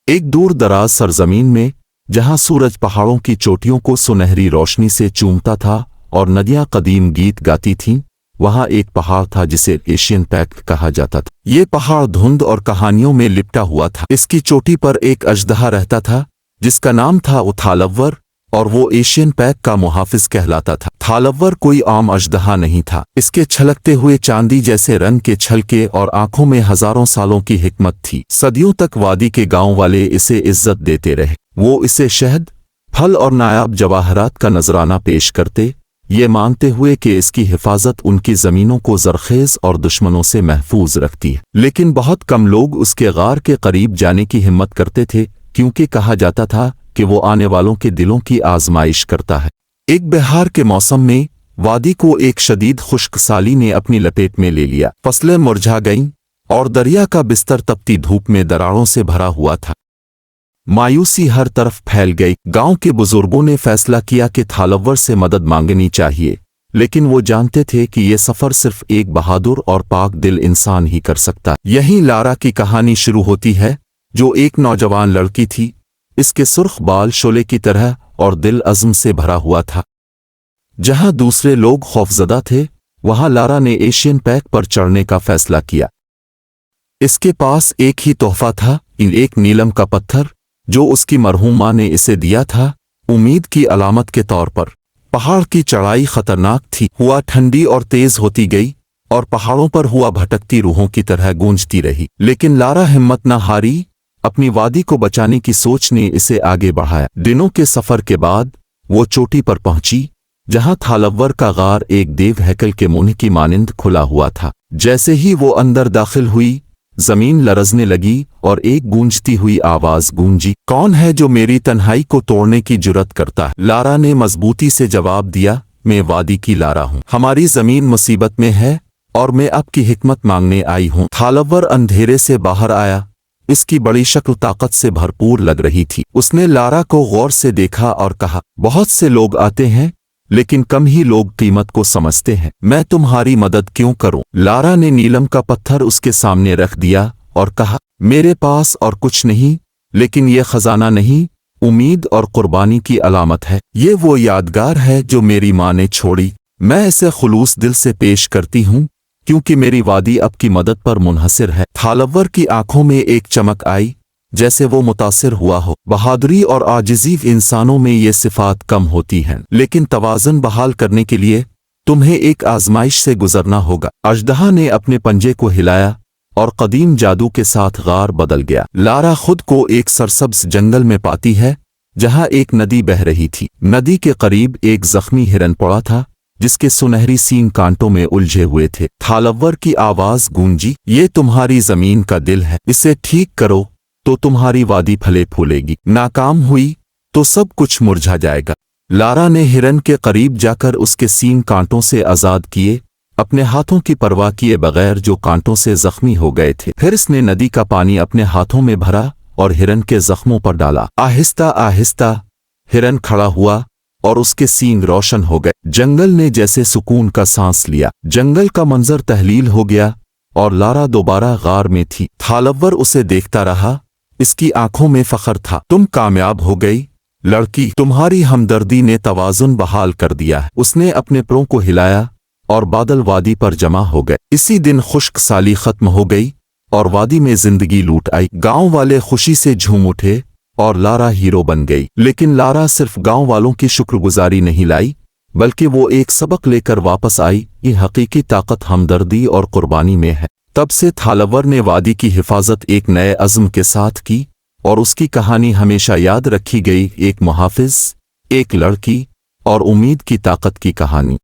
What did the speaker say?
ایک دور دراز سرزمین میں جہاں سورج پہاڑوں کی چوٹیوں کو سنہری روشنی سے چومتا تھا اور ندیاں قدیم گیت گاتی تھیں، وہاں ایک پہاڑ تھا جسے ایشین پیک کہا جاتا تھا۔ یہ پہاڑ دھند اور کہانیوں میں لپٹا ہوا تھا۔ اس کی چوٹی پر ایک اژدہا رہتا تھا جس کا نام تھا اتھالور، اور وہ ایشین پیک کا محافظ کہلاتا تھا۔ تھالور کوئی عام اژدہا نہیں تھا۔ اس کے چھلکتے ہوئے چاندی جیسے رنگ کے چھلکے اور آنکھوں میں ہزاروں سالوں کی حکمت تھی۔ صدیوں تک وادی کے گاؤں والے اسے عزت دیتے رہے۔ وہ اسے شہد، پھل اور نایاب جواہرات کا نذرانہ پیش کرتے، یہ مانتے ہوئے کہ اس کی حفاظت ان کی زمینوں کو زرخیز اور دشمنوں سے محفوظ رکھتی ہے۔ لیکن بہت کم لوگ اس کے غار کے قریب جانے کی ہمت کرتے تھے، کیونکہ کہا جاتا تھا کہ وہ آنے والوں کے دلوں کی آزمائش کرتا ہے۔ ایک بہار کے موسم میں وادی کو ایک شدید خشک سالی نے اپنی لپیٹ میں لے لیا۔ فصلیں مرجھا گئیں اور دریا کا بستر تپتی دھوپ میں دراڑوں سے بھرا ہوا تھا۔ مایوسی ہر طرف پھیل گئی۔ گاؤں کے بزرگوں نے فیصلہ کیا کہ تھالور سے مدد مانگنی چاہیے، لیکن وہ جانتے تھے کہ یہ سفر صرف ایک بہادر اور پاک دل انسان ہی کر سکتا۔ یہیں لارا کی کہانی شروع ہوتی ہے، جو ایک نوجوان لڑکی تھی۔ اس کے سرخ بال شعلے کی طرح اور دل عزم سے بھرا ہوا تھا۔ جہاں دوسرے لوگ خوفزدہ تھے، وہاں لارا نے ایشین پیک پر چڑھنے کا فیصلہ کیا۔ اس کے پاس ایک ہی تحفہ تھا، ایک نیلم کا پتھر جو اس کی مرحوم ماں نے اسے دیا تھا، امید کی علامت کے طور پر۔ پہاڑ کی چڑھائی خطرناک تھی، ہوا ٹھنڈی اور تیز ہوتی گئی، اور پہاڑوں پر ہوا بھٹکتی روحوں کی طرح گونجتی رہی۔ لیکن لارا ہمت نہ ہاری، اپنی وادی کو بچانے کی سوچ نے اسے آگے بڑھایا۔ دنوں کے سفر کے بعد وہ چوٹی پر پہنچی، جہاں تھالور کا غار ایک دیو ہیکل کے منہ کی مانند کھلا ہوا تھا۔ جیسے ہی وہ اندر داخل ہوئی، زمین لرزنے لگی اور ایک گونجتی ہوئی آواز گونجی، "کون ہے جو میری تنہائی کو توڑنے کی جرت کرتا ہے؟" لارا نے مضبوطی سے جواب دیا، "میں وادی کی لارا ہوں۔ ہماری زمین مصیبت میں ہے اور میں آپ کی حکمت مانگنے آئی ہوں۔ تھالور اندھیرے سے باہر آیا۔ اس کی بڑی شکل طاقت سے بھرپور لگ رہی تھی۔ اس نے لارا کو غور سے دیکھا اور کہا، "بہت سے لوگ آتے ہیں لیکن کم ہی لوگ قیمت کو سمجھتے ہیں۔ میں تمہاری مدد کیوں کروں؟" لارا نے نیلم کا پتھر اس کے سامنے رکھ دیا اور کہا، "میرے پاس اور کچھ نہیں، لیکن یہ خزانہ نہیں، امید اور قربانی کی علامت ہے۔ یہ وہ یادگار ہے جو میری ماں نے چھوڑی۔ میں اسے خلوص دل سے پیش کرتی ہوں، کیونکہ میری وادی اب کی مدد پر منحصر ہے۔ تھالور کی آنکھوں میں ایک چمک آئی، جیسے وہ متاثر ہوا ہو۔ بہادری اور عاجزی انسانوں میں یہ صفات کم ہوتی ہیں، لیکن توازن بحال کرنے کے لیے تمہیں ایک آزمائش سے گزرنا ہوگا۔ اژدہا نے اپنے پنجے کو ہلایا اور قدیم جادو کے ساتھ غار بدل گیا۔ لارا خود کو ایک سرسبز جنگل میں پاتی ہے، جہاں ایک ندی بہہ رہی تھی۔ ندی کے قریب ایک زخمی ہرن پڑا تھا، جس کے سنہری سینگ کانٹوں میں الجھے ہوئے تھے۔ تھالور کی آواز گونجی، "یہ تمہاری زمین کا دل ہے، اسے ٹھیک کرو تو تمہاری وادی پھلے پھولے گی۔ ناکام ہوئی تو سب کچھ مرجھا جائے گا۔ لارا نے ہرن کے قریب جا کر اس کے سینگ کانٹوں سے آزاد کیے، اپنے ہاتھوں کی پرواہ کیے بغیر جو کانٹوں سے زخمی ہو گئے تھے۔ پھر اس نے ندی کا پانی اپنے ہاتھوں میں بھرا اور ہرن کے زخموں پر ڈالا۔ آہستہ آہستہ ہرن کھڑا ہوا اور اس کے سینگ روشن ہو گئے۔ جنگل نے جیسے سکون کا سانس لیا۔ جنگل کا منظر تحلیل ہو گیا اور لارا دوبارہ غار میں تھی۔ تھالور اسے دیکھتا رہا، اس کی آنکھوں میں فخر تھا۔ "تم کامیاب ہو گئی لڑکی، تمہاری ہمدردی نے توازن بحال کر دیا ہے۔ اس نے اپنے پروں کو ہلایا اور بادل وادی پر جمع ہو گئے۔ اسی دن خشک سالی ختم ہو گئی اور وادی میں زندگی لوٹ آئی۔ گاؤں والے خوشی سے جھوم اٹھے اور لارا ہیرو بن گئی۔ لیکن لارا صرف گاؤں والوں کی شکر گزاری نہیں لائی، بلکہ وہ ایک سبق لے کر واپس آئی۔ یہ حقیقی طاقت ہمدردی اور قربانی میں ہے۔ تب سے تھالور نے وادی کی حفاظت ایک نئے عزم کے ساتھ کی، اور اس کی کہانی ہمیشہ یاد رکھی گئی، ایک محافظ، ایک لڑکی اور امید کی طاقت کی کہانی۔